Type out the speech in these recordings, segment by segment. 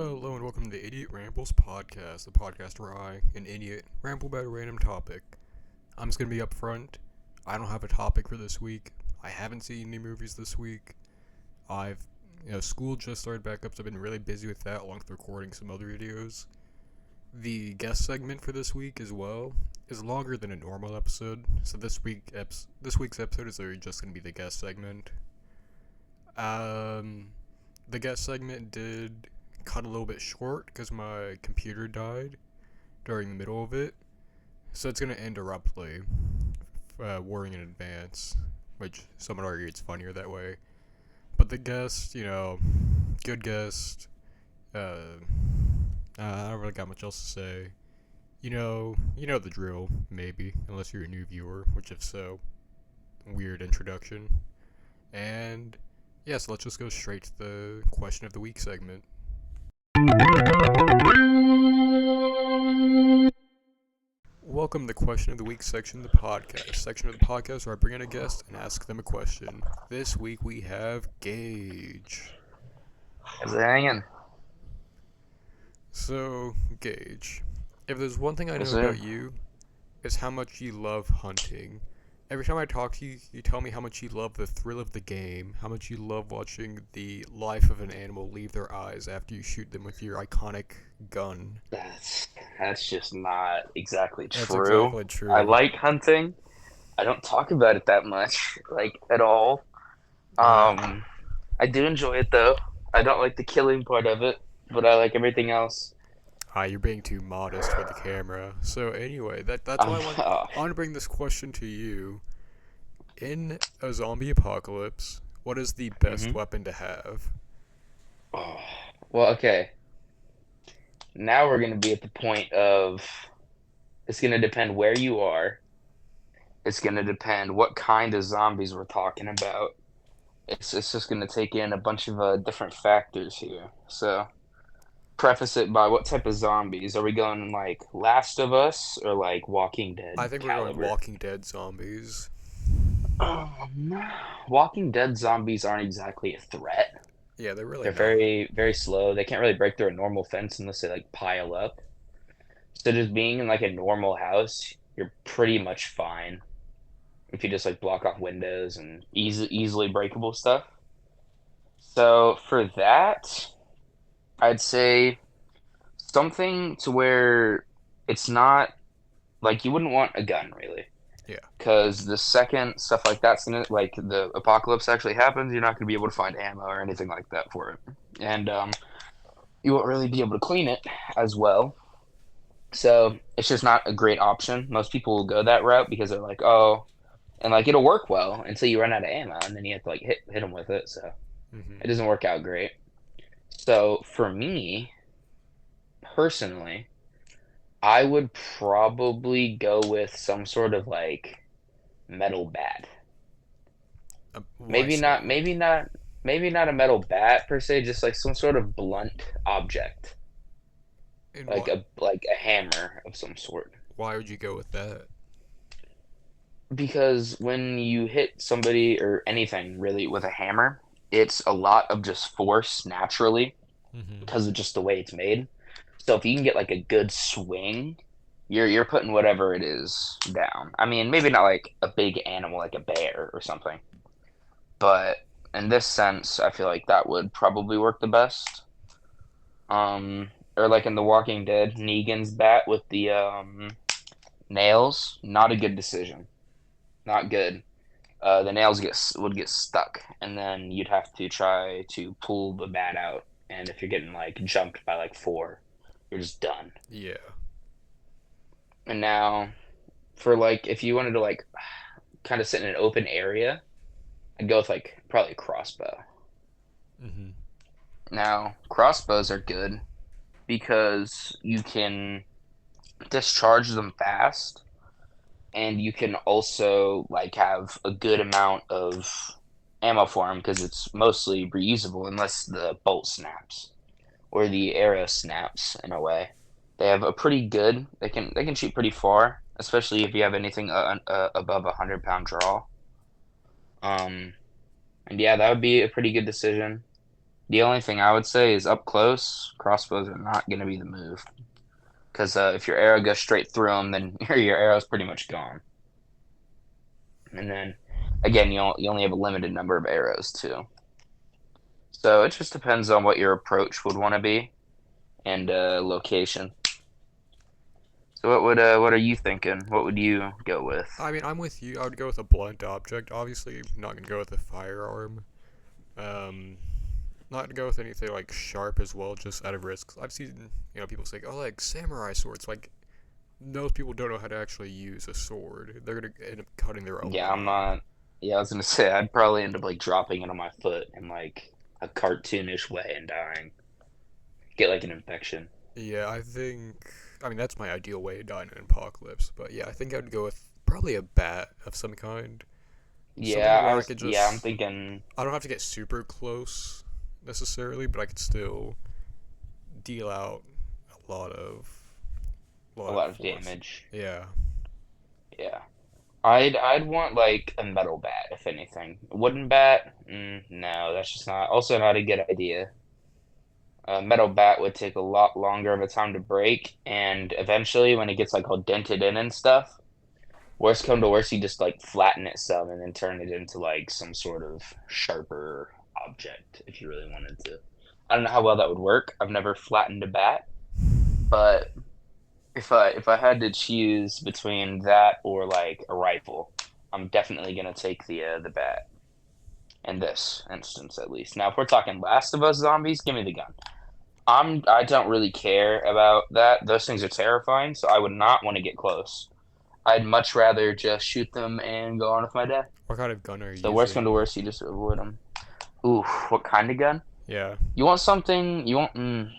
Hello and welcome to the Idiot Rambles podcast, the podcast where I, an idiot, ramble about a random topic. I'm just gonna be upfront. I don't have a topic for this week. I haven't seen any movies this week. School just started back up, so I've been really busy with that, along with recording some other videos. The guest segment for this week as well is longer than a normal episode, so this week's episode is literally just gonna be the guest segment. The guest segment did cut a little bit short because my computer died during the middle of it, so it's gonna end abruptly. Warning in advance, which some would argue it's funnier that way. But the guest, good guest. I don't really got much else to say. You know the drill, maybe, unless you're a new viewer, which if so, weird introduction. And yeah, so let's just go straight to the question of the week segment. Welcome to the question of the week section of the podcast where I bring in a guest and ask them a question. This week we have Gage. How's it hanging? So, Gage, if there's one thing I know Yes, sir. about you, it's how much you love hunting. Every time I talk to you, you tell me how much you love the thrill of the game, how much you love watching the life of an animal leave their eyes after you shoot them with your iconic gun. That's just not exactly That's true. exactly true. I like hunting. I don't talk about it that much, like at all. Yeah. I do enjoy it though. I don't like the killing part of it, but I like everything else. You're being too modest for the camera. So anyway, that's why Um, I want to bring this question to you. In a zombie apocalypse, what is the best mhm. weapon to have? Oh, well, okay. Now we're gonna be at the point of it's gonna depend where you are. It's gonna depend what kind of zombies we're talking about. It's just gonna take in a bunch of different factors here. So preface it by what type of zombies? Are we going like Last of Us or like Walking I Dead think we're going caliber? Walking Dead zombies. Um, Walking Dead zombies aren't exactly a threat. Yeah, they're really They're not. very, very slow. They can't really break through a normal fence unless they like pile up. So just being in like a normal house, you're pretty much fine if you just like block off windows and easily breakable stuff. So for that, I'd say something to where it's not like you wouldn't want a gun really. Yeah. Because the second stuff like that's gonna like the apocalypse actually happens, you're not gonna be able to find ammo or anything like that for it, and you won't really be able to clean it as well. So it's just not a great option. Most people will go that route because they're like, oh, and like it'll work well until you run out of ammo, and then you have to like hit them with it. So Mhm. it doesn't work out great. So for me personally, I would probably go with some sort of like metal bat. Why Maybe so? not, maybe not, maybe not a metal bat per se, just like some sort of blunt object, And like a hammer of some sort. why would you go with that? Because when you hit somebody or anything really with a hammer, it's a lot of just force naturally Mhm. because of just the way it's made. So if you can get like a good swing, you're putting whatever it is down. I mean, maybe not like a big animal like a bear or something, but in this sense, I feel like that would probably work the best. Or like in The Walking Dead, Negan's bat with the nails, not a good decision. Not good. The nails would get stuck, and then you'd have to try to pull the bat out. And if you're getting like jumped by like four, you're just done. Yeah. And now, for like, if you wanted to like kind of sit in an open area, I'd go with like probably a crossbow. Mhm. Now, crossbows are good because you can discharge them fast and you can also like have a good amount of ammo for them because it's mostly reusable unless the bolt snaps or the arrow snaps in a way. They have a pretty good. They can shoot pretty far, especially if you have anything above 100 pound draw. Um, and yeah, that would be a pretty good decision. The only thing I would say is up close, crossbows are not going to be the move. Because if your arrow goes straight through them, then your arrow's pretty much gone. And then, again, you only have a limited number of arrows, too. So it just depends on what your approach would want to be and location. So what are you thinking? What would you go with? I mean, I'm with you. I would go with a blunt object. Obviously, not gonna go with a firearm. Um, not to go with anything like sharp as well, just out of risks. I've seen people say, oh, like samurai swords. Like those people don't know how to actually use a sword. They're gonna end up cutting their own Yeah, I'm hand. not. Yeah, I was gonna say I'd probably end up like dropping it on my foot in like a cartoonish way and dying. Get like an infection. Yeah, I think. I mean, that's my ideal way to die in an apocalypse. But yeah, I think I'd go with probably a bat of some kind. Something Yeah, where I could I'm just. thinking I don't have to get super close necessarily, but I could still deal out a a lot of lot of force. damage. Yeah. Yeah. I'd want like a metal bat if anything. Wooden bat? No, that's just not also not a good idea. A metal bat would take a lot longer of a time to break, and eventually when it gets like all dented in and stuff, worst come to worst, you just like flatten it some and then turn it into like some sort of sharper object if you really wanted to. I don't know how well that would work. I've never flattened a bat, but if I had to choose between that or like a rifle, I'm definitely gonna take the bat in this instance at least. Now, if we're talking Last of Us zombies, give me the gun. I don't really care about that. Those things are terrifying, so I would not want to get close. I'd much rather just shoot them and go on with my day. What kind of gun are you So worst come to using? worst, you just avoid them. Ooh, what kind of gun? Yeah. You want something? You want?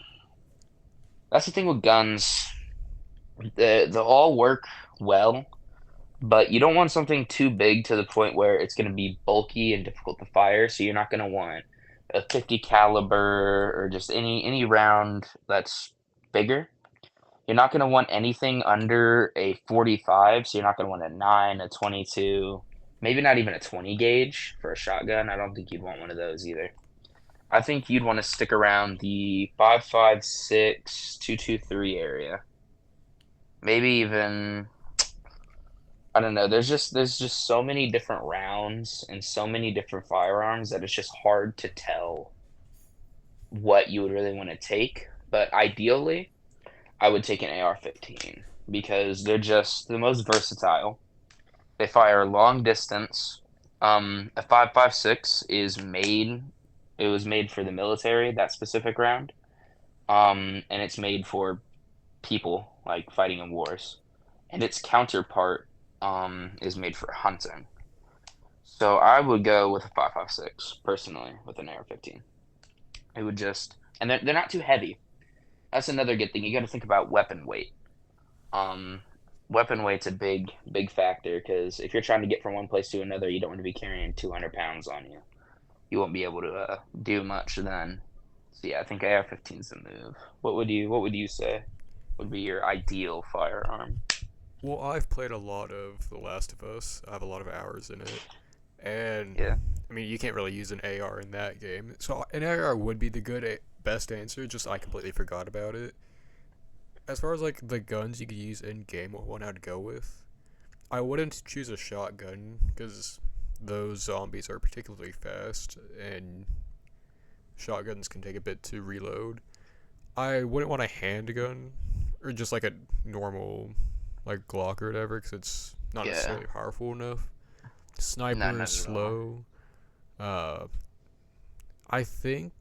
That's the thing with guns. They all work well, but you don't want something too big to the point where it's going to be bulky and difficult to fire. So you're not going to want a 50 caliber or just any round that's bigger. You're not going to want anything under a 45, so you're not going to want a 9, a 22, maybe not even a 20 gauge for a shotgun. I don't think you'd want one of those either. I think you'd want to stick around the 5.56, 2.23 area. Maybe even I don't know. There's just so many different rounds and so many different firearms that it's just hard to tell what you would really want to take. But ideally, I would take an AR-15 because they're just the most versatile. They fire long distance. A 5.56 is made. It was made for the military, that specific round. And it's made for people like fighting in wars. And its counterpart is made for hunting. So I would go with a 5.56 personally with an AR-15. It would just and they're not too heavy. That's another good thing. You got to think about weapon weight. Um, Weapon weight's a big factor because if you're trying to get from one place to another, you don't want to be carrying 200 pounds on you. You won't be able to do much then. So yeah, I think AR-15 is the move. What would you say would be your ideal firearm? Well, I've played a lot of The Last of Us. I have a lot of hours in it, and Yeah, I mean, you can't really use an AR in that game. So an AR would be the best answer. Just I completely forgot about it. As far as like the guns you could use in game, what one I'd go with, I wouldn't choose a shotgun because those zombies are particularly fast, and shotguns can take a bit to reload. I wouldn't want a handgun or just like a normal like Glock or whatever because it's not yeah, necessarily powerful enough. no, Sniper is not at all. slow. Uh, I think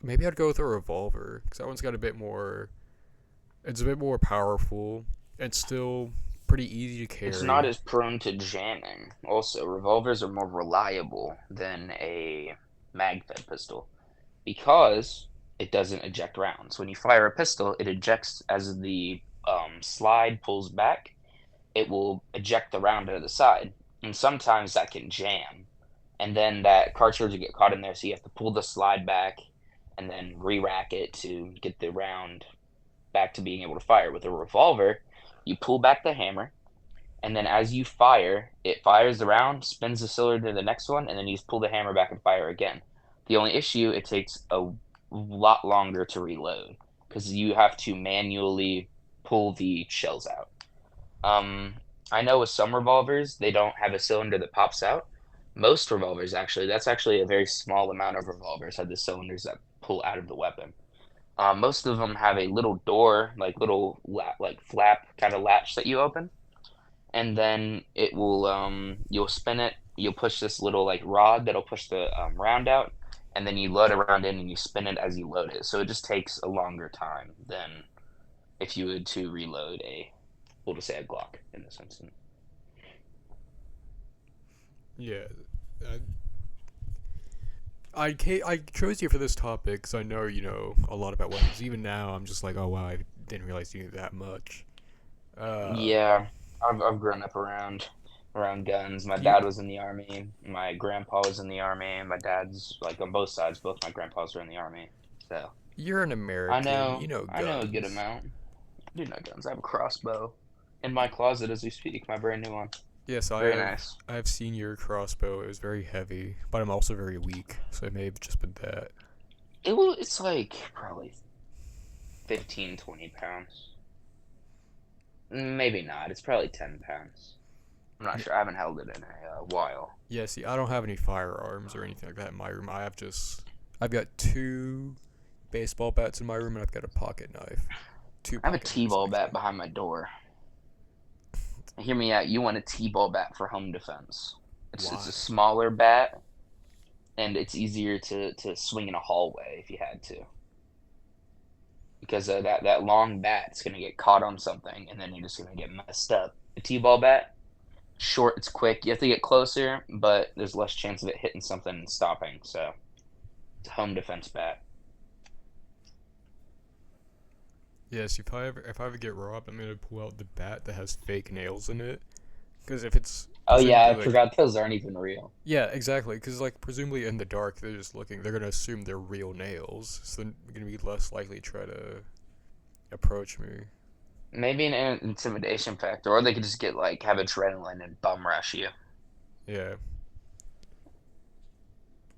maybe I'd go with a revolver because that one's got a bit more. It's a bit more powerful and still pretty easy to It's not carry. as prone to jamming. Also, revolvers are more reliable than a mag-fed pistol because it doesn't eject rounds. When you fire a pistol, it ejects as the slide pulls back. It will eject the round to the side, and sometimes that can jam, and then that cartridge will get caught in there. So you have to pull the slide back and then re-rack it to get the round back to being able to fire. With a revolver, you pull back the hammer and then as you fire, it fires the round, spins the cylinder to the next one, and then you just pull the hammer back and fire again. The only issue, it takes a lot longer to reload because you have to manually pull the shells out. Um, I know with some revolvers, they don't have a cylinder that pops out. Most revolvers, actually, that's actually a very small amount of revolvers have the cylinders that pull out of the weapon. Most of them have a little door, like little like flap kind of latch that you open, and then it will you'll spin it. You'll push this little like rod that'll push the round out, and then you load a round in and you spin it as you load it. So it just takes a longer time than if you would to reload a, we'll just say a Glock in this instance. Yeah. I chose you for this topic because I know you know a lot about weapons. Even now, I'm just like, oh wow, I didn't realize you knew that much. Uh, Yeah, I've grown up around guns. My you dad was in the army. My grandpa was in the army. My dad's like on both sides. Both my grandpas were in the army. So you're an American. You know I know a good guns. amount. I do know guns. I have a crossbow in my closet as we speak. My brand new one. Yes, Very nice. I have seen your crossbow. It was very heavy, but I'm also very weak, so it may have just been that. It's like probably 15, 20 pounds. Maybe not. It's probably 10 pounds. I'm not Yeah, sure. I haven't held it in a while. yeah. See, I don't have any firearms or anything like that in my room. I've got two baseball bats in my room, and I've got a pocket knife. Two I have a pocket knives T-ball bat actually. behind my door. Hear me out. You want a T-ball bat for home defense. It's Why? a smaller bat and it's easier to swing in a hallway if you had to. Because that long bat's gonna get caught on something and then you're just gonna get messed up. A T-ball bat, short, it's quick. You have to get closer, but there's less chance of it hitting something and stopping. So it's a home defense bat. Yes, if I ever get robbed, I'm gonna pull out the bat that has fake nails in it. Because if it's Oh yeah, presumably I like, forgot those aren't even real. yeah, exactly. Because like presumably in the dark they're just looking. They're gonna assume they're real nails, so they're gonna be less likely to try to approach me. Maybe an intimidation factor, or they could just get like have adrenaline and bum rush you. Yeah.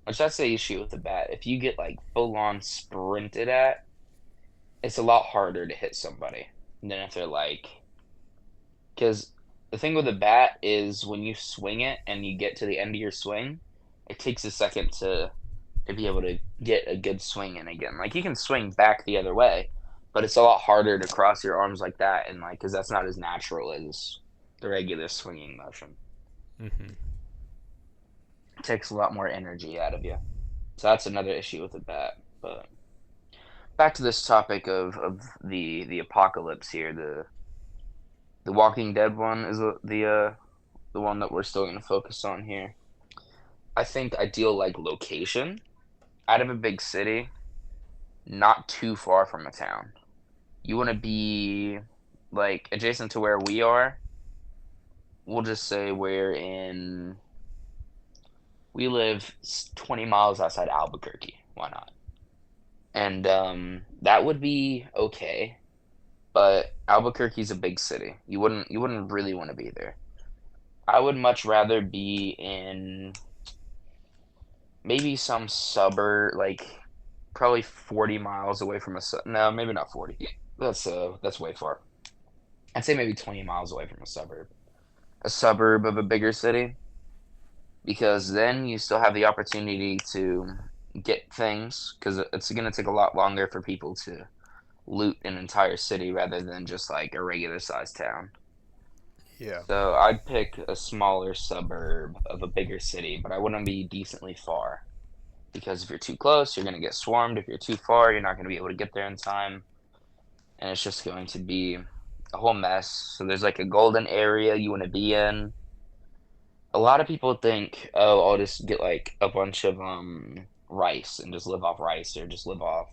Which that's the issue with the bat. If you get like full on sprinted at, it's a lot harder to hit somebody than if they're like, because the thing with the bat is when you swing it and you get to the end of your swing, it takes a second to be able to get a good swing in again. Like you can swing back the other way, but it's a lot harder to cross your arms like that and like because that's not as natural as the regular swinging motion. Mhm. It takes a lot more energy out of you. So that's another issue with the bat. But back to this topic of the apocalypse here. The Walking Dead one is the one that we're still going to focus on here. I think ideal like location out of a big city, not too far from a town. You want to be like adjacent to where we are. We'll just say we live 20 miles outside Albuquerque. Why not? And that would be okay. But Albuquerque's a big city. You wouldn't really want to be there. I would much rather be in maybe some suburb, like probably 40 miles away from no, maybe not 40. That's way far. I'd say maybe 20 miles away from a suburb of a bigger city, because then you still have the opportunity to get things because it's going to take a lot longer for people to loot an entire city rather than just like a regular sized town. Yeah. So I'd pick a smaller suburb of a bigger city, but I wouldn't be decently far. Because if you're too close, you're going to get swarmed. If you're too far, you're not going to be able to get there in time. And it's just going to be a whole mess. So there's like a golden area you want to be in. A lot of people think, oh, I'll just get like a bunch of rice and just live off rice or just live off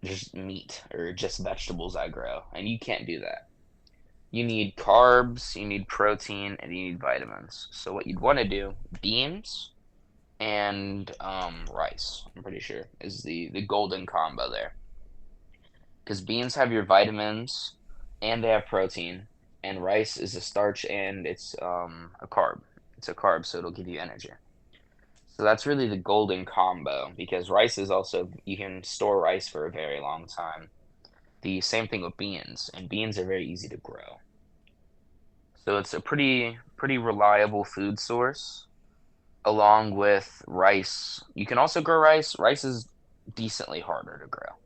just meat or just vegetables I grow. And you can't do that. You need carbs, you need protein, and you need vitamins. So what you'd want to do, beans and rice, I'm pretty sure, is the golden combo there. Because beans have your vitamins and they have protein, and rice is a starch and it's a carb. It's a carb, so it'll give you energy. So that's really the golden combo because rice is also, you can store rice for a very long time. The same thing with beans, and beans are very easy to grow. So it's a pretty reliable food source along with rice. You can also grow rice. Rice is decently harder to grow.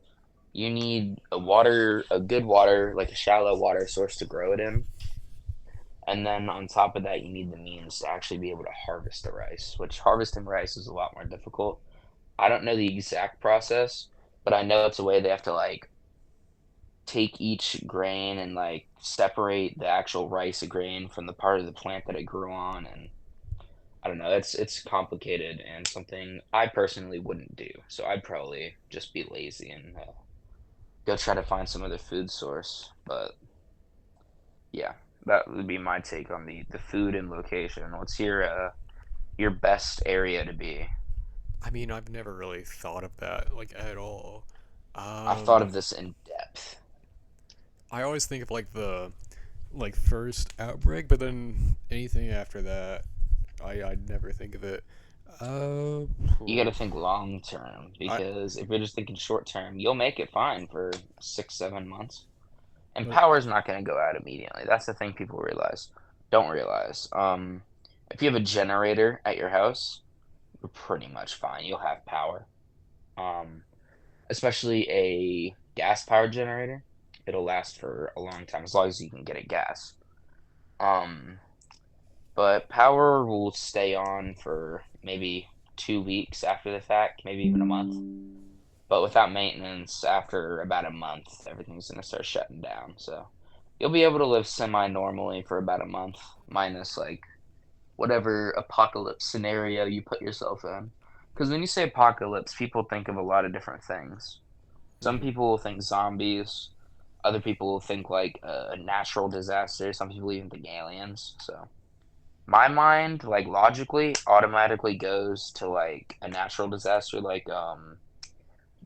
You need a good water, like a shallow water source to grow it in. And then on top of that, you need the means to actually be able to harvest the rice, which harvesting rice is a lot more difficult. I don't know the exact process, but I know it's a way they have to like take each grain and like separate the actual rice grain from the part of the plant that it grew on, and I don't know, it's complicated and something I personally wouldn't do. So I'd probably just be lazy and go try to find some other food source. But yeah, that would be my take on the food and location. What's your best area to be? I mean, I've never really thought of that like at all. I've thought Um, of this in depth. I always think of like the like first outbreak, but then anything after that, I never think of it. Uh, You got to think long term I because if you're just thinking short term, you'll make it fine for 6 7 months. And but power's not going to go out immediately. That's the thing people don't realize. If you have a generator at your house, you're pretty much fine. You'll have power. Um, Especially a gas powered generator, it'll last for a long time as long as you can get it gas. Um, but power will stay on for maybe 2 weeks after the fact, maybe even a month. But without maintenance, after about a month, everything's going to start shutting down. So you'll be able to live semi normally for about a month, minus like whatever apocalypse scenario you put yourself in. Because when you say apocalypse, people think of a lot of different things. Some mhm. people will think zombies, other people will think like a natural disaster, some people even think aliens. So my mind, like logically, automatically goes to like a natural disaster, like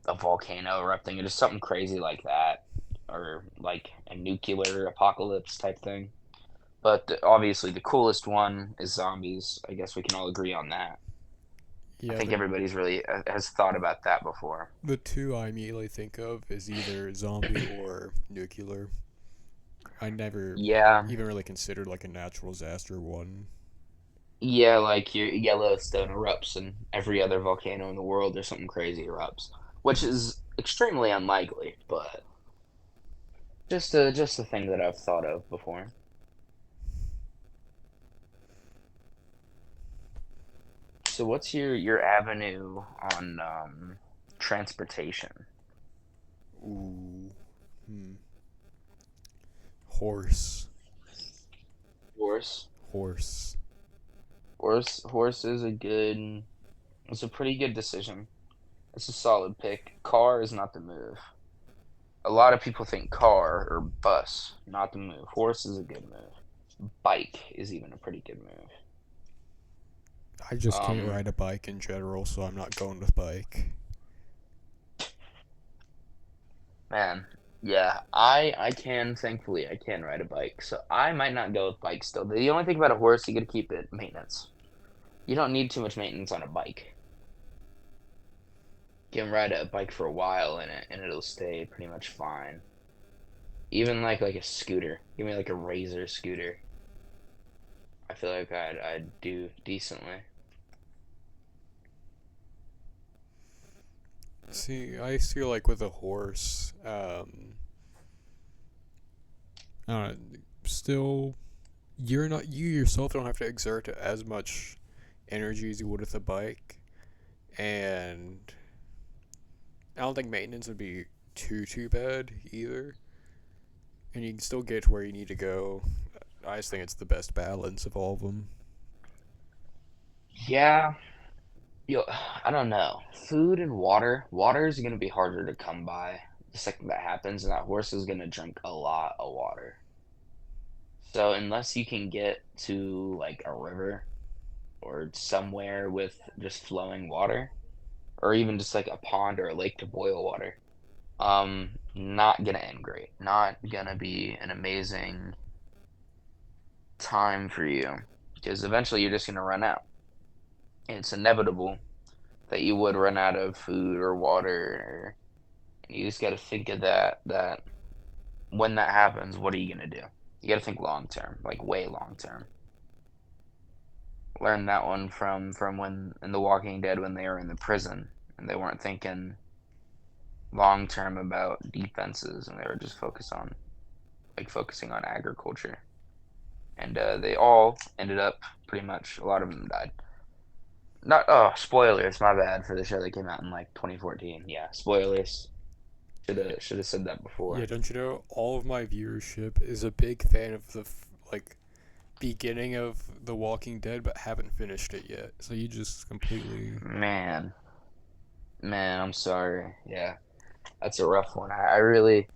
a volcano erupting or just something crazy like that, or like a nuclear apocalypse type thing. But obviously, the coolest one is zombies. I guess we can all agree on that. I Yeah, think the everybody's really has thought about that before. the two I immediately think of is either zombie or nuclear. I never Yeah, even really considered like a natural disaster one. yeah, like your Yellowstone erupts and every other volcano in the world or something crazy erupts, which is extremely unlikely, but just a thing that I've thought of before. So what's your avenue on transportation? Ooh, hmm. Horse, Horse. horse. Horse is a good. It's a pretty good decision. It's a solid pick. Car is not the move. A lot of people think car or bus, not the move. Horse is a good move. Bike is even a pretty good move. I just can't Um, ride a bike in general, so I'm not going with bike. Man, yeah, I can thankfully I can ride a bike, so I might not go with bike still. The only thing about a horse, you got to keep it maintenance. You don't need too much maintenance on a bike. You can ride a bike for a while in it, and it'll stay pretty much fine. Even like a scooter, give me like a razor scooter. I feel like I'd do decently. See, I feel like with a horse, I don't know, still, you yourself don't have to exert as much energy as you would with a bike, and I don't think maintenance would be too bad either, and you can still get to where you need to go. I just think it's the best balance of all of them. Yeah, yo, I don't know. Food and water. Water is gonna be harder to come by the second that happens, and that horse is gonna drink a lot of water. So unless you can get to like a river or somewhere with just flowing water, or even just like a pond or a lake to boil water, not gonna end great. Not gonna be an amazing time for you because eventually you're just gonna run out. it's inevitable that you would run out of food or water. And you just got to think of that when that happens, what are you going to do? You got to think long term, like way long term. Learn that one from when in The Walking Dead when they were in the prison and they weren't thinking long term about defenses and they were just focusing on agriculture. And they all ended up pretty much a lot of them died. Not spoilers, my bad for the show that came out in like 2014. Yeah, spoilers. Should have said that Yeah, before. don't you know all of my viewership is a big fan of the like beginning of The Walking Dead, but haven't finished it yet. So you just completely. Man, man, I'm sorry. Yeah, that's a rough one. I really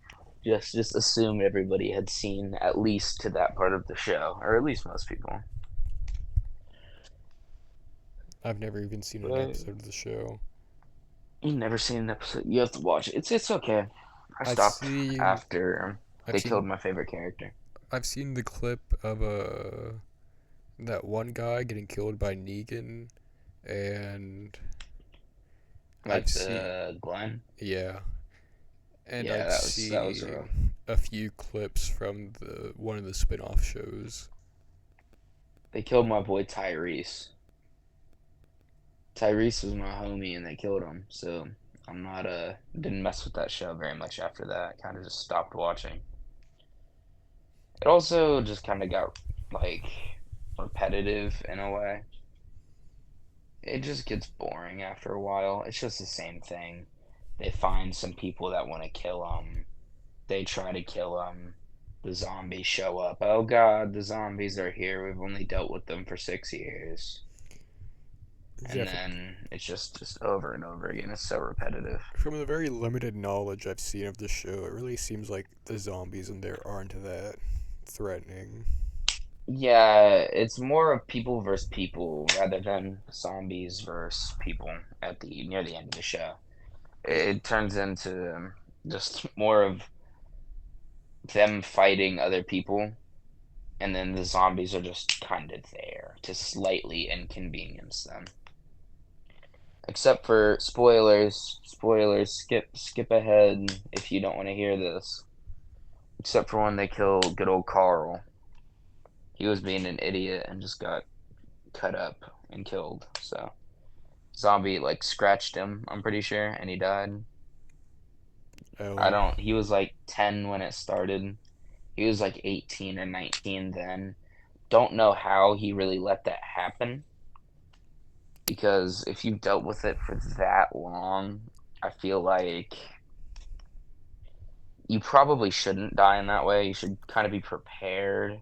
just assumed everybody had seen at least to that part of the show, or at least most people. I've never even seen an But episode of the show. you've never seen an episode. You have to watch it. It's okay. I I've stopped seen. after I've they killed seen. my favorite character. I've seen the clip of that one guy getting killed by Negan, and I've Like seen. the Glenn. Yeah, and Yeah, I've that was rough. seen a few clips from the one of the spin-off shows. They killed my boy Tyrese. Tyrese was my homie, and they killed him. So I'm not didn't mess with that show very much after that. Kind of just stopped watching. It also just kind of got like repetitive in a way. It just gets boring after a while. It's just the same thing. They find some people that want to kill them. They try to kill them. The zombies show up. Oh God, the zombies are here. We've only dealt with them for 6 years. Yeah, And then it's just over and over again. It's so repetitive. from the very limited knowledge I've seen of the show, it really seems like the zombies in there aren't that threatening. Yeah, it's more of people versus people rather than zombies versus people at the near the end of the show. Yeah, It turns into just more of them fighting other people, and then the zombies are just kind of there to slightly inconvenience them. Except for spoilers, spoilers. Skip ahead if you don't want to hear this. Except for when they kill good old Carl. He was being an idiot and just got cut up and killed. So zombie like scratched him, I'm pretty sure, and he died. I oh, don't. He was like 10 when it started. He was like 18 or 19 then. Don't know how he really let that happen because if you've dealt with it for that long, I feel like you probably shouldn't die in that way. You should kind of be prepared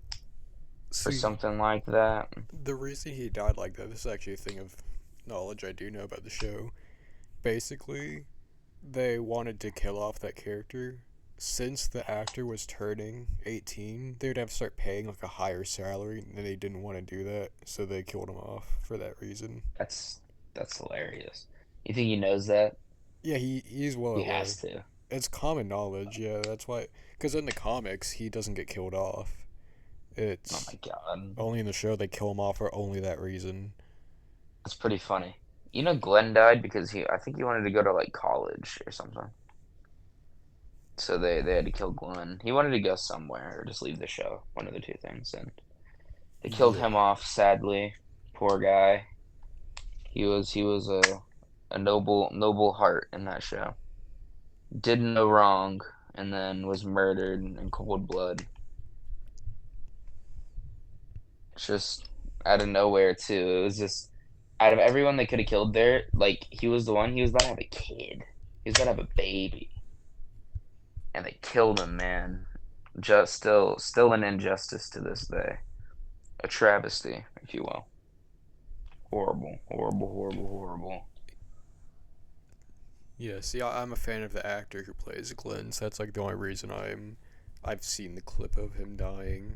for see, something like that. the reason he died like that, this is actually a thing of knowledge I do know about the show. Basically, they wanted to kill off that character. Since the actor was turning 18, they would have to start paying like a higher salary, and they didn't want to do that, so they killed him off for that reason. That's that's hilarious. You think he knows that? Yeah, he's well He aware. has to. It's common knowledge, yeah, that's why. Because in the comics, he doesn't get killed off. Oh It's my god. only in the show they kill him off for only that reason. That's pretty funny. You know Glenn died because I think he wanted to go to like college or something. So they had to kill Glenn. He wanted to go somewhere or just leave the show. One of the two things. And they killed Yeah. him off sadly. Poor guy. He was a noble heart in that show. Did no wrong and then was murdered in cold blood. It's just out of nowhere too. It was just out of everyone they could have killed there, like he was the one. He was about to have a kid. He was about to have a baby, and they killed him. Man, just still an injustice to this day. A travesty, if you will. Horrible, horrible, horrible, horrible. Yeah, see, I'm a fan of the actor who plays Glenn, so that's like the only reason I've seen the clip of him dying.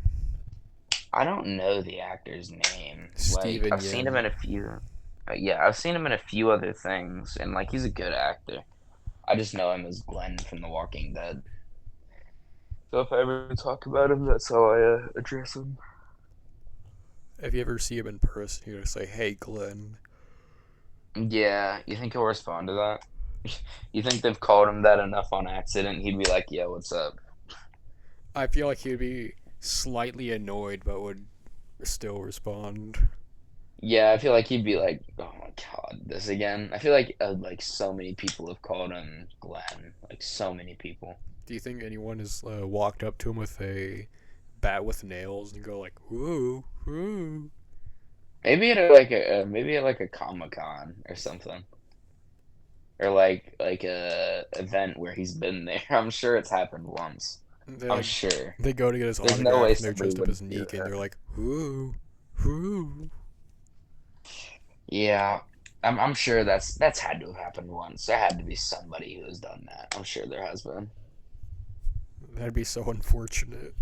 I don't know the actor's name. Like Steven I've seen him in Yin. a few. Yeah, I've seen him in a few other things, and like he's a good actor. I just know him as Glenn from The Walking Dead. So if I ever talk about him, that's how I address him. If you ever see him in person, you're gonna say, "Hey, Glenn." Yeah, you think he'll respond to that? You think they've called him that enough on accident? He'd be like, "Yeah, what's up?" I feel like he'd be slightly annoyed, but would still respond. Yeah, I feel like he'd be like, "Oh my God, this again." I feel like so many people have called him Glenn, like so many people. Do you think anyone has walked up to him with a bat with nails and go like, "Woo, woo"? Maybe at like a Comic Con or something, or like a event where he's been there. I'm sure it's happened once. They I'm like sure. they go to get his There's no way autograph and they're somebody dressed up wouldn't as do Negan. that. They're like, "Woo, woo." Yeah, I'm sure that's had to have happened once. There had to be somebody who has done that. I'm sure there has been. That'd be so unfortunate.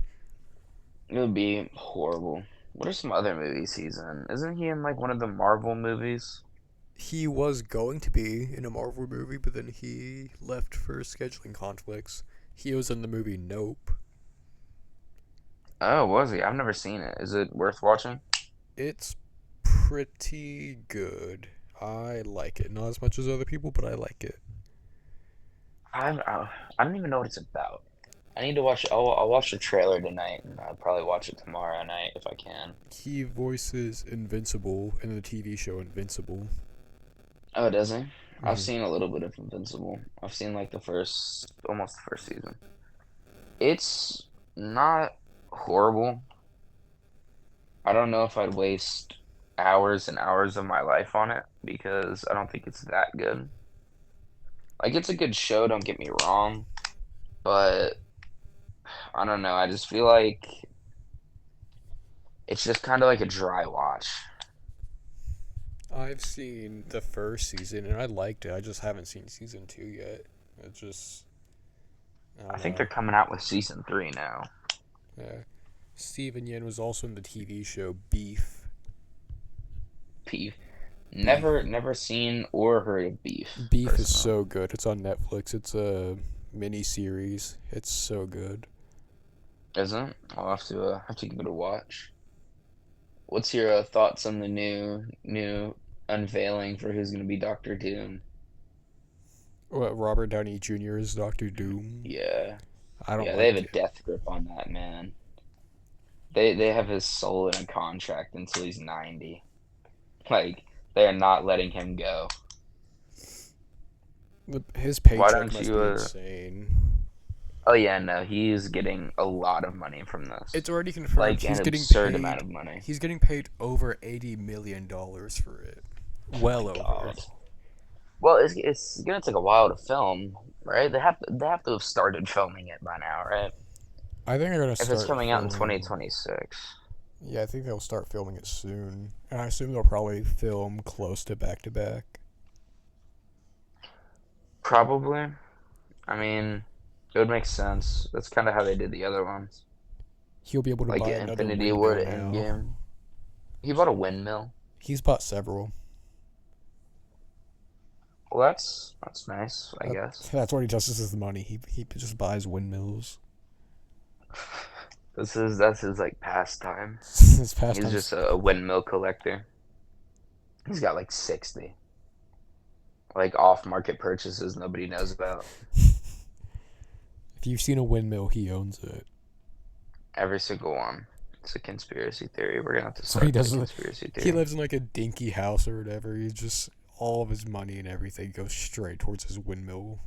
It would be horrible. What are some other movies he's in? Isn't he in like one of the Marvel movies? He was going to be in a Marvel movie, but then he left for scheduling conflicts. He was in the movie Nope. Oh, was he? I've never seen it. Is it worth watching? It's pretty good. I like it. Not as much as other people, but I like it. I don't even know what it's about. I need to watch. I'll watch the trailer tonight, and I'll probably watch it tomorrow night if I can. He voices Invincible in the TV show Invincible. Oh, does he? I've Mm-hmm. seen a little bit of Invincible. I've seen like almost the first season. It's not horrible. I don't know if I'd waste hours and hours of my life on it because I don't think it's that good. Like it's a good show, don't get me wrong, but I don't know. I just feel like it's just kind of like a dry watch. I've seen the first season and I liked it. I just haven't seen season 2 yet. It just, I I don't think know. they're coming out with season 3 now. Steven Yen was also in the TV show Beef. Beef. Beef. Never seen or heard of Beef Beef is personally. so good. It's on Netflix. It's a mini series. It's so good. Isn't? I'll have to give it a watch. What's your thoughts on the new unveiling for who's going to be Doctor Doom? What, Robert Downey Jr. is Doctor Doom? Yeah, I don't yeah, they have like a it. death grip on that man. They have his soul in a contract until he's 90. Like they are not letting him go. His Why paycheck don't must you? be insane. Oh yeah, no, he's getting a lot of money from this, It's already confirmed. like He's an getting absurd amount paid. of money. He's getting paid over $80 million for it. Oh my Well over. god. Well, it's gonna take a while to film, right? They have to have started filming it by now, right? I think they're gonna If it's start coming out in filming. 2026. Yeah, I think they'll start filming it soon, and I assume they'll probably film close to back to back. Probably. I mean, it would make sense. That's kind of how they did the other ones, He'll be able to like buy another Infinity War windmill to now. Endgame. He bought a windmill. He's bought several. Well, that's nice, I guess. That's what he does with his money. He just buys windmills. That's his like pastime. His He's pastimes. just a windmill collector. He's got like 60, like off market purchases nobody knows about. If you've seen a windmill, he owns it. Every single one. It's a conspiracy theory. We're gonna have to So he start that does. conspiracy He theory. lives in like a dinky house or whatever. He just all of his money and everything goes straight towards his windmill.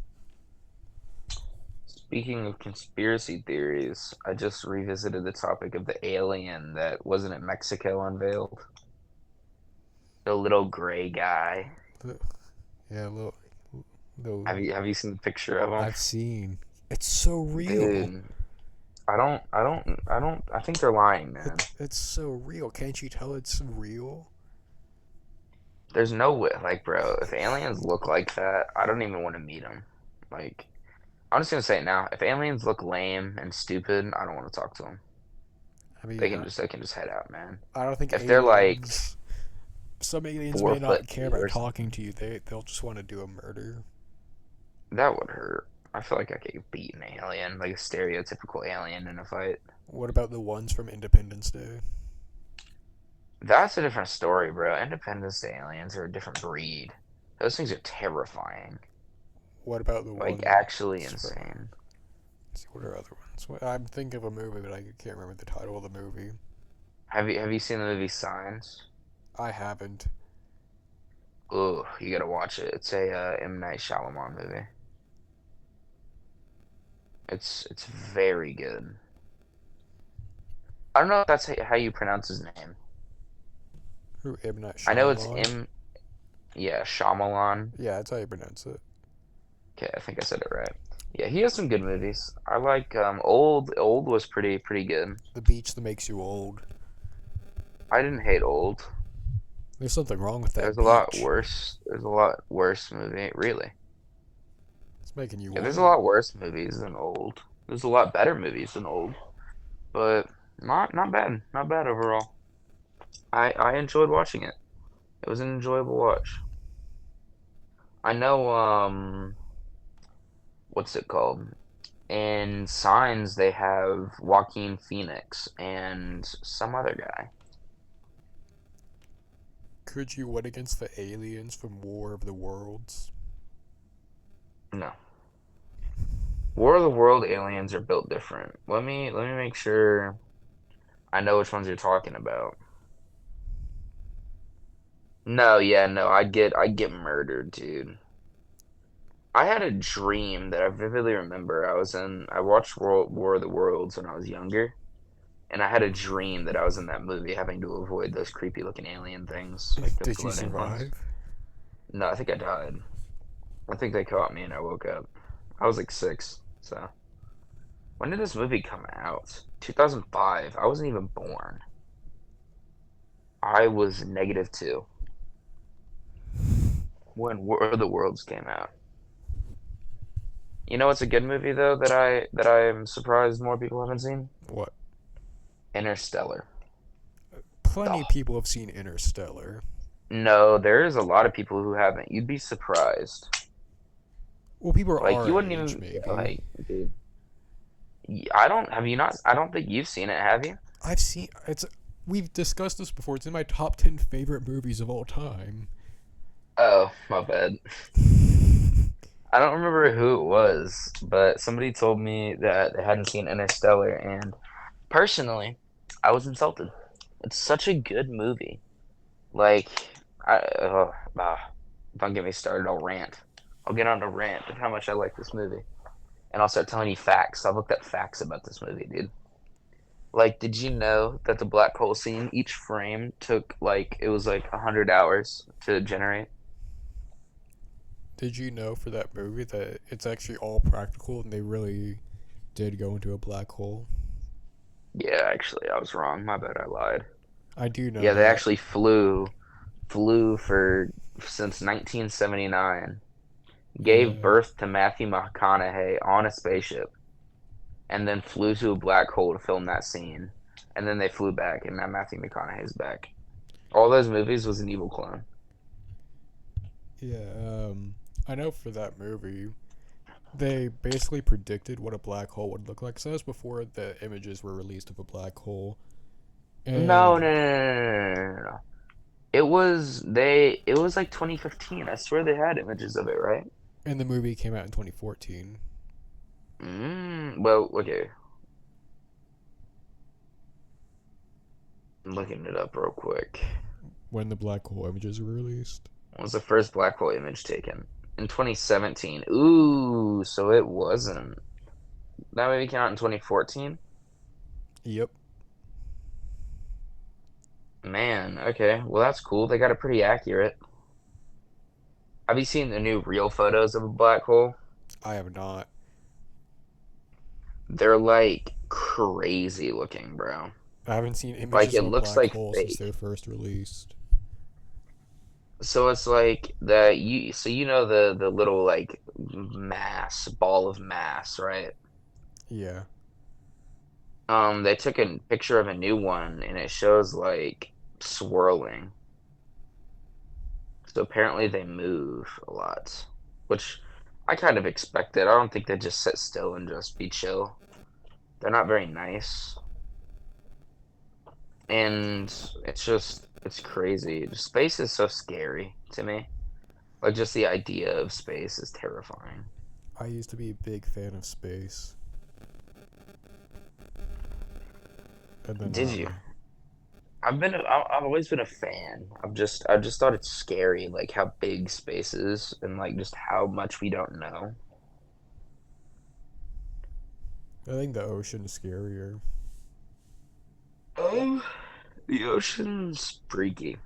Speaking of conspiracy theories, I just revisited the topic of the alien that wasn't it Mexico unveiled? The little gray guy. Yeah, little. Have you seen the picture of him? I've seen. It's so real. Dude, I think they're lying, man. It's so real. Can't you tell it's real? There's no way, like, bro, if aliens look like that, I don't even want to meet them. Like, I'm just gonna say it now. If aliens look lame and stupid, I don't want to talk to them. I mean, They can just head out, man. I don't think If they're like aliens. Some aliens may not 4 foot care two about or something, talking to you. They'll just want to do a murder. that would hurt. I feel like I could beat an alien, like a stereotypical alien in a fight. What about the ones from Independence Day? That's a different story, bro. Independence Day aliens are a different breed. Those things are terrifying. What about the Like ones actually from? insane. Let's see, what are other ones? I'm thinking of a movie, but I can't remember the title of the movie. Have you seen the movie Signs? I haven't. Oh, you gotta watch it. It's a M. Night Shyamalan movie. It's very good. I don't know if that's how you pronounce his name. Who? M. Night I know it's Shyamalan? M. Yeah, Shyamalan. Yeah, that's how you pronounce it. Okay, I think I said it right. Yeah, he has some good movies. I like Old. Old was pretty good. The beach that makes you old. I didn't hate Old. There's something wrong with that There's a lot beach. worse. There's a lot worse movie. Really. It's making you Yeah, there's a old. lot worse movies than Old. There's a lot better movies than Old, but not bad. Not bad overall. I enjoyed watching it. It was an enjoyable watch. I know what's it called? In Signs they have Joaquin Phoenix and some other guy. Could you win against the aliens from War of the Worlds? No. War of the World aliens are built different. Let me make sure I know which ones you're talking about. No, yeah, no, I'd get murdered, dude. I had a dream that I vividly remember. I watched War of the Worlds when I was younger, and I had a dream that I was in that movie having to avoid those creepy looking alien things, like the Did you floating ones. survive? No, I think I died. I think they caught me and I woke up. I was like 6, so. When did this movie come out? 2005. I wasn't even born. I was -2 when War of the Worlds came out. You know what's a good movie though that I am surprised more people haven't seen? What? Interstellar. Plenty of Oh, people have seen Interstellar. no, there's a lot of people who haven't. You'd be surprised. Well, people are Like our you wouldn't age, even maybe. like, dude. I don't have you not. I don't think you've seen it, have you? I've seen it's. We've discussed this before. It's in my top 10 favorite movies of all time. Oh, my bad. I don't remember who it was, but somebody told me that they hadn't seen Interstellar, and personally, I was insulted. It's such a good movie. Like, don't get me started. I'll rant. I'll get on a rant of how much I like this movie, and I'll start telling you facts. I've looked up facts about this movie, dude. Like, did you know that the black hole scene, each frame took like it was like 100 hours to generate? Did you know for that movie that it's actually all practical and they really did go into a black hole? Yeah, actually, I was wrong. My bad. I lied. I do know Yeah, they that. actually flew for since 1979. Gave Yeah. birth to Matthew McConaughey on a spaceship, and then flew to a black hole to film that scene. And then they flew back, and now Matthew McConaughey's back. All those movies was an evil clone. Yeah, I know for that movie, they basically predicted what a black hole would look like. So that was before the images were released of a black hole. No, no, And no, no, no, no, no. It was like 2015. I swear they had images of it, right? the movie came out in 2014 Well, okay. I'm looking it up real quick. when the black hole images were released. When was the first black hole image taken? In 2017. Ooh, so it wasn't. That movie came out in 2014? Yep. Man, okay. Well, that's cool. They got it pretty accurate. Have you seen the new real photos of a black hole? I have not. They're like crazy looking, bro. I haven't seen Like images it of a looks black like hole since they were fake. first released. So it's like you know the little like mass ball of mass, right? Yeah. They took a picture of a new one and it shows like swirling. So apparently they move a lot, which I kind of expected. I don't think they just sit still and just be chill. They're not very nice, and it's crazy. Space is so scary to me. Like, just the idea of space is terrifying. I used to be a big fan of space, and then Did you? I've always been a fan. I've just thought it's scary, like how big space is and like just how much we don't know. I think the ocean's scarier. Um, the ocean's freaky.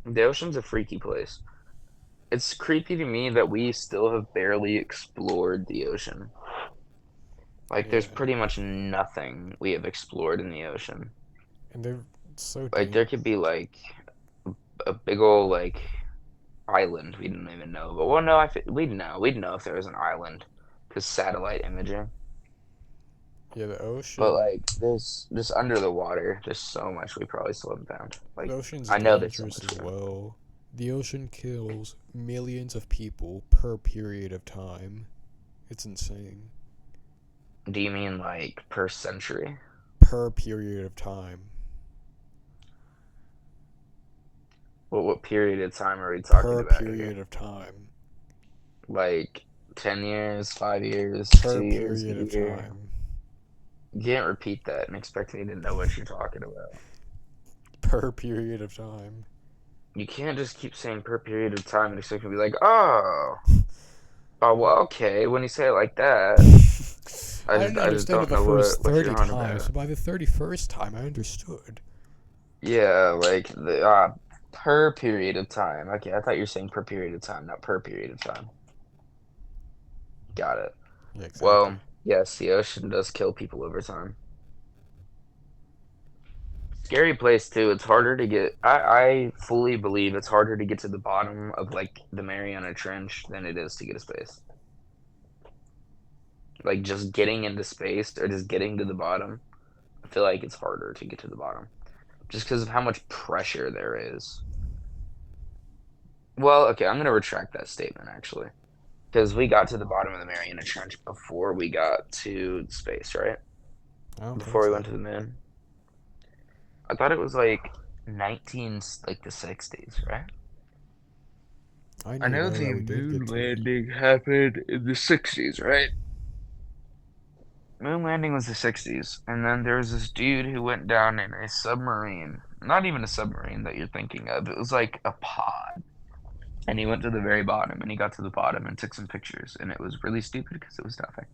The ocean's a freaky place. It's creepy to me that we still have barely explored the ocean. Like, there's Yeah, pretty much nothing we have explored in the ocean. and they're so Like, dangerous. there could be like a big old like island we didn't even know. But well, no, we'd know if there was an island because satellite imaging. Yeah, the But ocean. like, there's just under the water. There's so much we probably still haven't found. The Like, ocean's I know there's so dangerous much as we don't. well. The ocean kills millions of people per period of time. It's insane. Do you mean like per century? Per period of time. What period of time are we talking Per about period here? of time. Like 10 years, 5 years, Per 2 years, a period of year? time. You can't repeat that and expect me to know what you're talking about. Per period of time. You can't just keep saying per period of time and expect me to be like, oh, oh, well, okay. When you say it like that, I I just, didn't I just understand it don't the know first what 30 you're on times, about. so by the 31st time, I understood. Yeah, like the per period of time. Okay, I thought you were saying per period of time, not per period of time. Got it. Yeah, exactly. Well, yes, the ocean does kill people over time. Scary place too. It's harder to get. I fully believe it's harder to get to the bottom of like the Mariana Trench than it is to get to space. Like just getting into space or just getting to the bottom. I feel like it's harder to get to the bottom just because of how much pressure there is. Well, okay, I'm gonna retract that statement actually because we got to the bottom of the Mariana Trench before we got to space, right? I don't think Before we went so. to the moon. I thought it was like 19 like the 60s, right? I I know know that the we did moon get to it. landing happened in the 60s, right? Moon landing was the 60s, and then there was this dude who went down in a submarine. Not even a submarine that you're thinking of. It was like a pod. And he went to the very bottom, and he got to the bottom and took some pictures, and it was really stupid because it was nothing.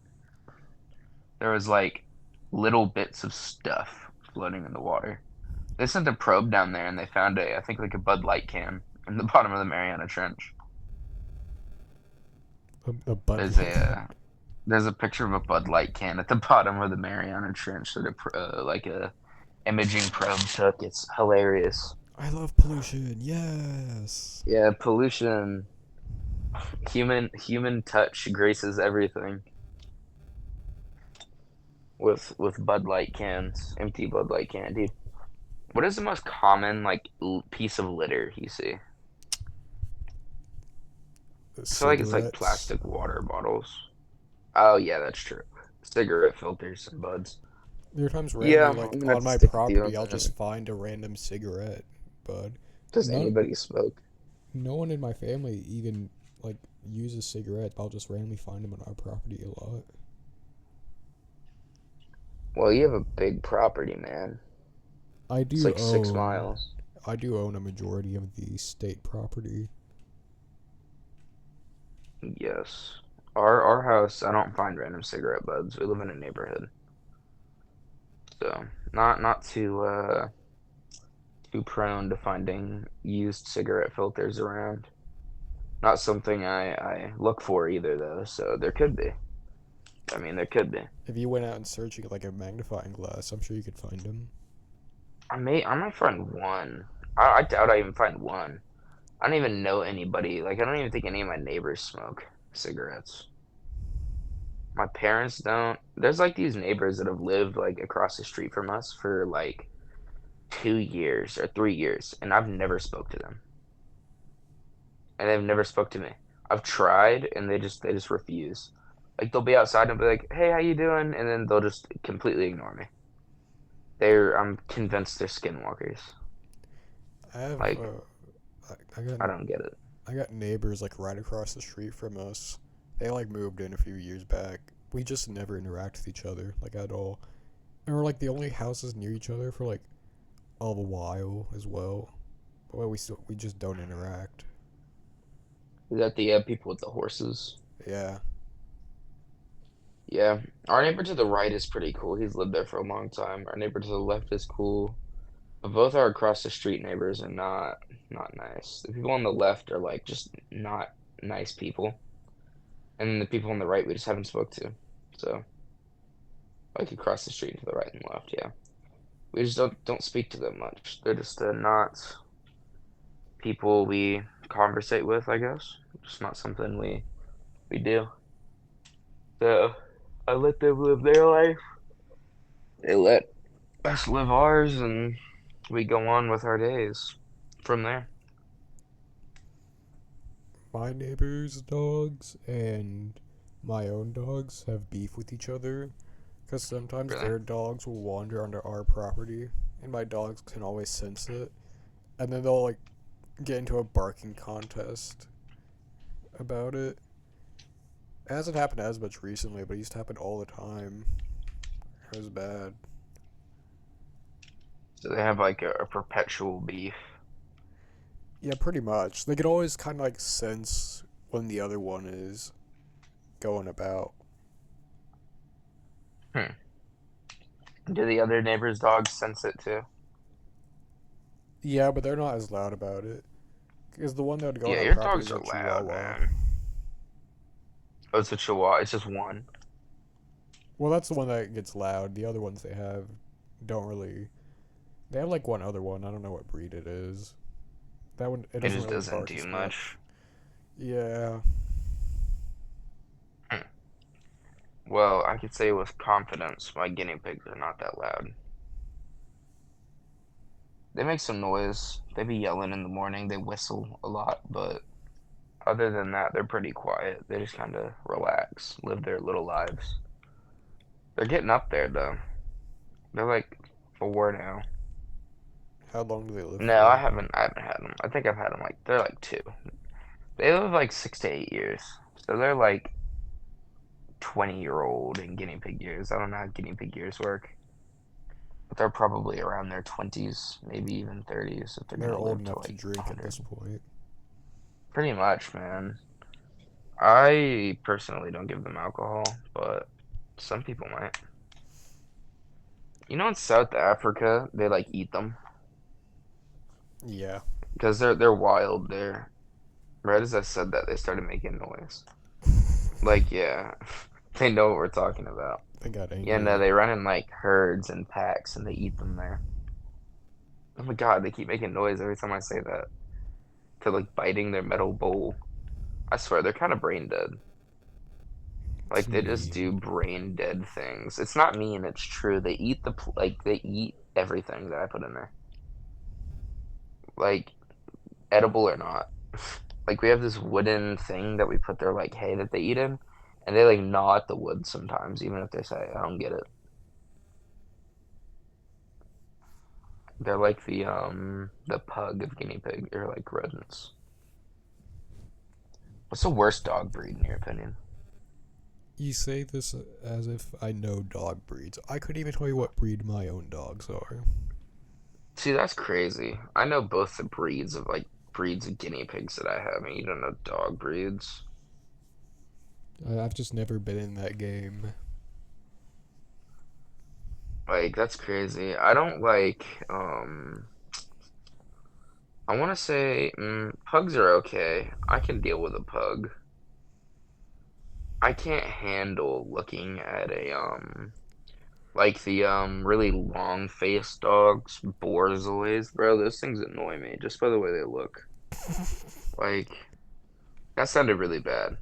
There was like little bits of stuff floating in the water. They sent a probe down there, and they found I think like a Bud Light can in the bottom of the Mariana Trench. A Bud There's Light. there's a picture of a Bud Light can at the bottom of the Mariana Trench that like a imaging probe took. It's hilarious. I love pollution. Yes. Yeah, pollution, human touch graces everything with Bud Light cans, empty Bud Light can, dude. What is the most common like piece of litter you see? I feel like it's like Cigarettes. plastic water bottles. Oh yeah, that's true. Cigarette filters and buds. There are times Yeah, randomly, I'm like gonna have on to my stick with you on property, I'll that. just find a random cigarette. But Does none, anybody smoke? no one in my family even like uses cigarettes. I'll just randomly find them on our property a lot. Well, you have a big property, man. I It's do like six own, miles. I do own a majority of the state property. Yes. Our house, I don't find random cigarette buds. We live in a neighborhood. So not too prone to finding used cigarette filters around. Not something I look for either though, so there could be. I mean there could be. If you went out and searching like a magnifying glass, I'm sure you could find them. I might find one. I doubt I even find one. I don't even know anybody. Like I don't even think any of my neighbors smoke cigarettes. My parents don't. There's like these neighbors that have lived like across the street from us for like 2 years or 3 years, and I've never spoke to them, and they've never spoke to me. I've tried, and they just refuse. Like they'll be outside and be like, "Hey, how you doing?" And then they'll just completely ignore me. I'm convinced they're skinwalkers. I have Like I got I don't get it. I got neighbors like right across the street from us. They like moved in a few years back. We just never interact with each other like at all. And we're like the only houses near each other for like all the while as well. But we just don't interact. Is that the people with the horses? Yeah. Yeah. Our neighbor to the right is pretty cool. He's lived there for a long time. Our neighbor to the left is cool. But both our across the street neighbors are not nice. The people on the left are like just not nice people. And then the people on the right we just haven't spoke to. So like across the street to the right and left, yeah. We just don't speak to them much. They're just not people we conversate with, I guess. Just not something we do. So I let them live their life. They let us live ours, and we go on with our days from there. My neighbors' dogs and my own dogs have beef with each other because sometimes Really? their dogs will wander onto our property and my dogs can always sense it. And then they'll like get into a barking contest about it. It hasn't happened as much recently, but it used to happen all the time. It was bad. So they have like a perpetual beef. Yeah, pretty much. They could always kind of like sense when the other one is going about. Hmm. Do the other neighbor's dogs sense it too? Yeah, but they're not as loud about it. Because the one that would go on Yeah, our your property dogs is are a loud, Chihuahua. man. Oh, it's a Chihuahua. It's just one. Well, that's the one that gets loud. The other ones they have don't really. They have like one other one. I don't know what breed it is. That one, it It doesn't just really doesn't bark do as much. much. Yeah. Hmm. Well, I could say with confidence my guinea pigs are not that loud. They make some noise. They be yelling in the morning. They whistle a lot, but other than that, they're pretty quiet. They just kind of relax, live their little lives. They're getting up there though. They're like 4 now. How long do they live No, I for? haven't. I haven't had them. I think I've had them like they're like 2. They live like 6 to 8 years. So they're like 20-year-old in guinea pig years. I don't know how guinea pig years work, but they're probably around their 20s, maybe even 30s if they're They're gonna old live to enough to like drink at 100. this point. Pretty much, man. I personally don't give them alcohol, but some people might. You know, in South Africa, they like eat them Yeah. because they're wild there. Right as I said that, they started making noise. Like, yeah, they know what we're talking about. They got Yeah, no, angry. they run in like herds and packs, and they eat them there. Oh my God, they keep making noise every time I say that. They're like biting their metal bowl. I swear, they're kind of brain dead. It's Like they just do mean. brain dead things. It's not mean, it's true. They eat like they eat everything that I put in there. Like edible or not. Like we have this wooden thing that we put their like hay that they eat in, and they like gnaw at the wood sometimes, even if they say I don't get it. They're like the pug of guinea pig or like rodents. What's the worst dog breed in your opinion? You say this as if I know dog breeds. I couldn't even tell you what breed my own dogs are. See, that's crazy. I know both the breeds of guinea pigs that I have, and you don't know dog breeds. I've just never been in that game. Like that's crazy. I don't like I want to say pugs are okay. I can deal with a pug. I can't handle looking at a like the really long faced dogs, Borzois, bro. Those things annoy me just by the way they look. Like that sounded really bad,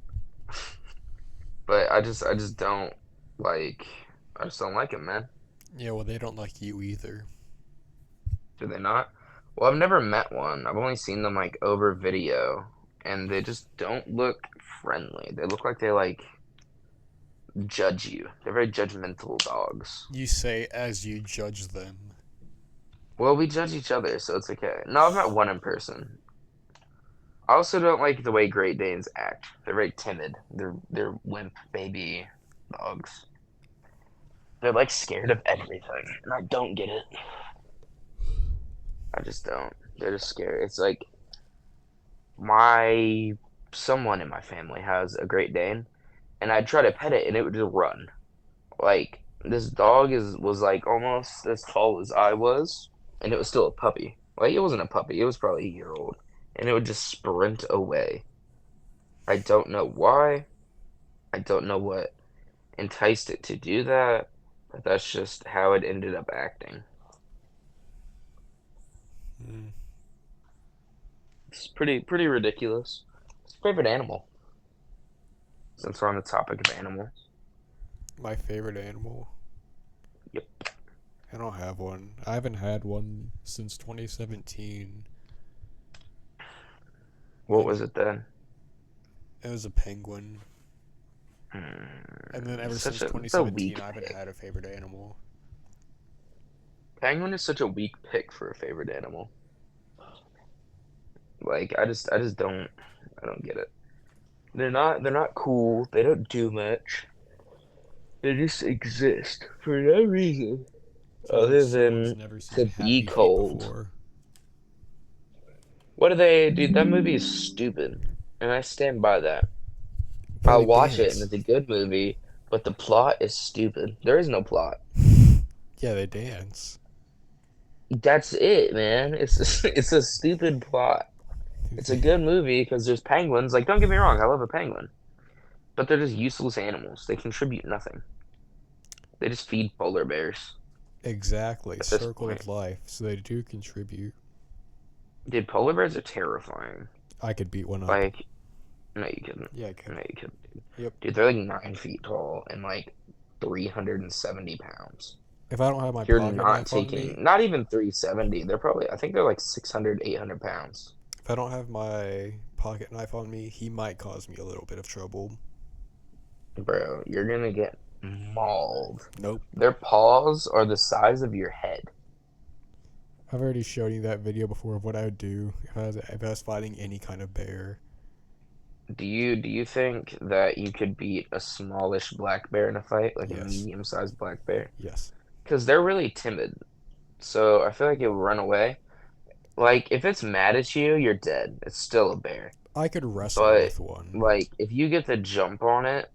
but I just don't like I just don't like them, man. Yeah, well, they don't like you either. Do they not? Well, I've never met one. I've only seen them like over video, and they just don't look friendly. They look like they like judge you. They're very judgmental dogs. You say as you judge them. Well, we judge each other, so it's okay. No, I've met one in person. I also don't like the way Great Danes act. They're very timid. They're wimp baby dogs. They're like scared of everything, and I don't get it. I just don't. They're just scared. It's like my someone in my family has a Great Dane, and I'd try to pet it, and it would just run. Like this dog was like almost as tall as I was, and it was still a puppy. Like it wasn't a puppy; it was probably a year old, and it would just sprint away. I don't know why. I don't know what enticed it to do that, but that's just how it ended up acting. Mm. It's pretty ridiculous. It's a favorite animal, since we're on the topic of animals. My favorite animal? Yep. I don't have one. I haven't had one since 2017. What And was it then? it was a penguin. And then ever since It's a 2017, weak I haven't pick. had a favorite animal. Penguin is such a weak pick for a favorite animal. Like I just don't get it. They're not cool. They don't do much. They just exist for no reason I feel like other someone's than never seen to be Happy Feet cold. before. What do they, dude? That movie is stupid, and I stand by that. But I'll they watch it, and dance. it's a good movie, but the plot is stupid. There is no plot. Yeah, they dance. That's it, man. It's it's a stupid plot. It's a good movie because there's penguins. Like, don't get me wrong, I love a penguin, but they're just useless animals. They contribute nothing. They just feed polar bears Exactly. at this Circle point. of life. So they do contribute. Dude, polar bears are terrifying. I could beat one up. Like, no, you couldn't. Yeah, I No, could. you couldn't. Dude, Yep. dude they're like 9 feet tall and like 370 pounds. If I don't have my You're pocket not knife on me, taking, not even 370. They're probably, I think they're like 600, 800 pounds. if I don't have my pocket knife on me, he might cause me a little bit of trouble. Bro, you're gonna get mauled. Nope. Their paws are the size of your head. I've already shown you that video before of what I would do if I was fighting any kind of bear. Do you think that you could beat a smallish black bear in a fight, like a Yes. medium-sized black bear? Yes. Because they're really timid, so I feel like it will run away. Like if it's mad at you, you're dead. It's still a bear. I could wrestle But with one. like if you get the jump on it,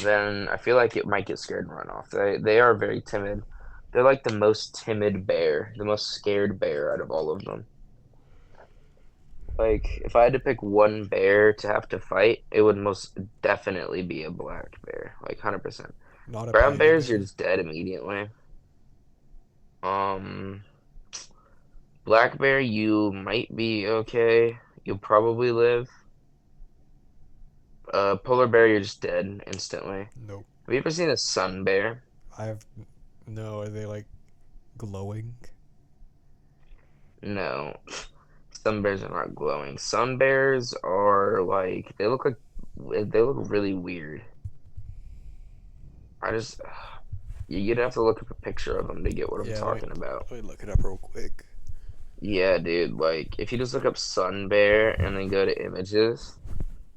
then I feel like it might get scared and run off. They are very timid. They're like the most timid bear, the most scared bear out of all of them. Like if I had to pick one bear to have to fight, it would most definitely be a black bear, like 100%. Not a Brown panda bears, you're bear. just dead immediately. Um, Black bear, you might be okay. You'll probably live. Polar bear, you're just dead instantly. Nope. Have you ever seen a sun bear? I have no. Are they like glowing? No. Sun bears are not glowing. Sun bears are like they look really weird. I just you'd have to look up a picture of them to get what I'm Yeah. talking about. Let me look it up real quick. Yeah, dude, like if you just look up sun bear and then go to images,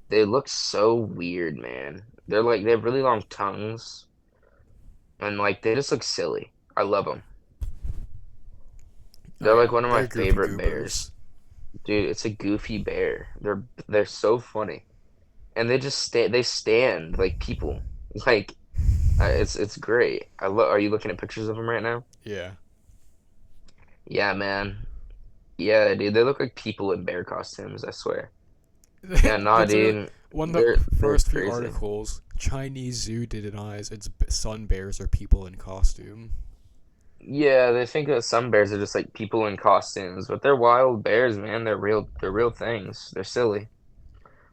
they look so weird, man. They have really long tongues and like they just look silly. I love them. Oh They're like yeah, one of my they're goofy favorite bears. goobers. Dude, it's a goofy bear. They're so funny. And they stand like people. Like it's great. Are you looking at pictures of them right now? Yeah. Yeah, man. Yeah, dude, they look like people in bear costumes, I swear. Yeah, nah, It's a dude. one of the They're first few crazy. articles. Chinese zoo denies its sun bears are people in costume. Yeah, they think that some bears are just like people in costumes, but they're wild bears, man. They're real things. They're silly.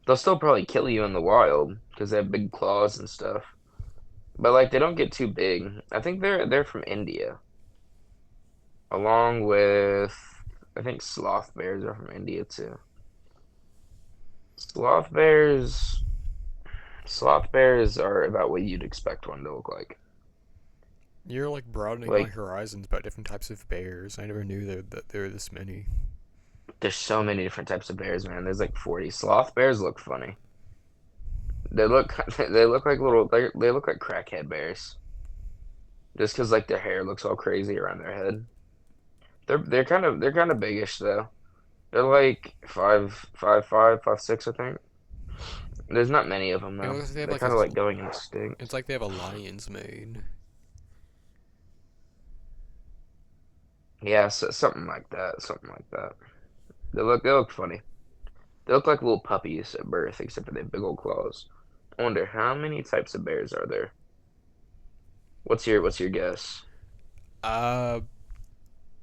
They'll still probably kill you in the wild because they have big claws and stuff. But like they don't get too big. I think they're from India, along with I think sloth bears are from India too. Sloth bears sloth bears are about what you'd expect one to look like. You're like broadening my Like horizons about different types of bears. I never knew that there were this many. There's so many different types of bears, man. There's like 40. Sloth bears look funny. They look they look like they look like crackhead bears. Just because like their hair looks all crazy around their head. They're kind of biggish though. They're like 5'6", I think. There's not many of them It though. looks like they have They're like kind a. of like going It's extinct. like they have a lion's mane. Yeah, so, something like that. Something like that. They look funny. They look like little puppies at birth, except for they have big old claws. I wonder how many types of bears are there? What's your guess? Uh,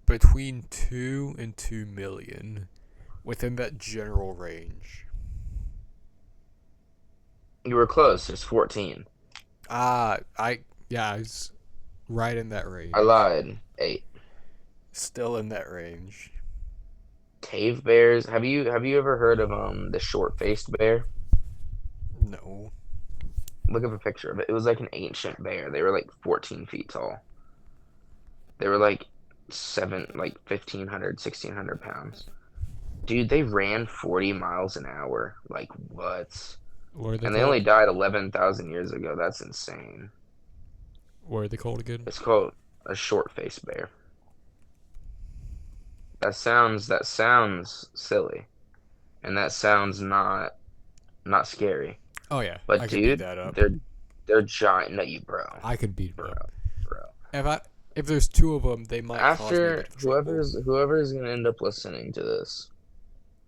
between 2 and 2 million, within that general range. You were close. There's 14. Yeah, it's right in that I range. lied. 8. Still in that range. Cave bears. Have you ever heard of the short-faced bear? No. Look up a picture of it. It was like an ancient bear. They were like 14 feet tall. They were like 1,500, 1,600 pounds. Dude, they ran 40 miles an hour. Like what? What are they And they only called? died 11,000 years ago. That's insane. What are they called again? It's called a short-faced bear. That sounds silly, and that sounds not scary. Oh yeah, But I could beat dude, that up. they're giant. No, I could beat them bro, up. bro. If I if there's two of them, they might cause me a After bit of trouble. whoever's gonna end up listening to this,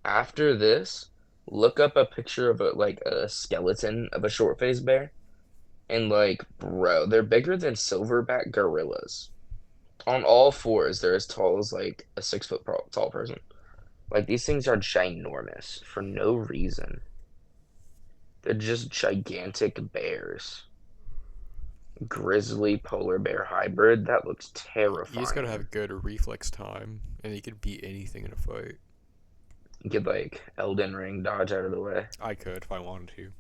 after this, look up a picture of a skeleton of a short-faced bear, and like, bro, they're bigger than silverback gorillas. On all fours, they're as tall as like a 6 foot tall person. Like these things are ginormous for no reason. They're just gigantic bears. Grizzly polar bear hybrid. That looks You just gotta terrifying. have good reflex time, and you can beat anything in a fight. You could like Elden Ring dodge out of the way. I could if I wanted to.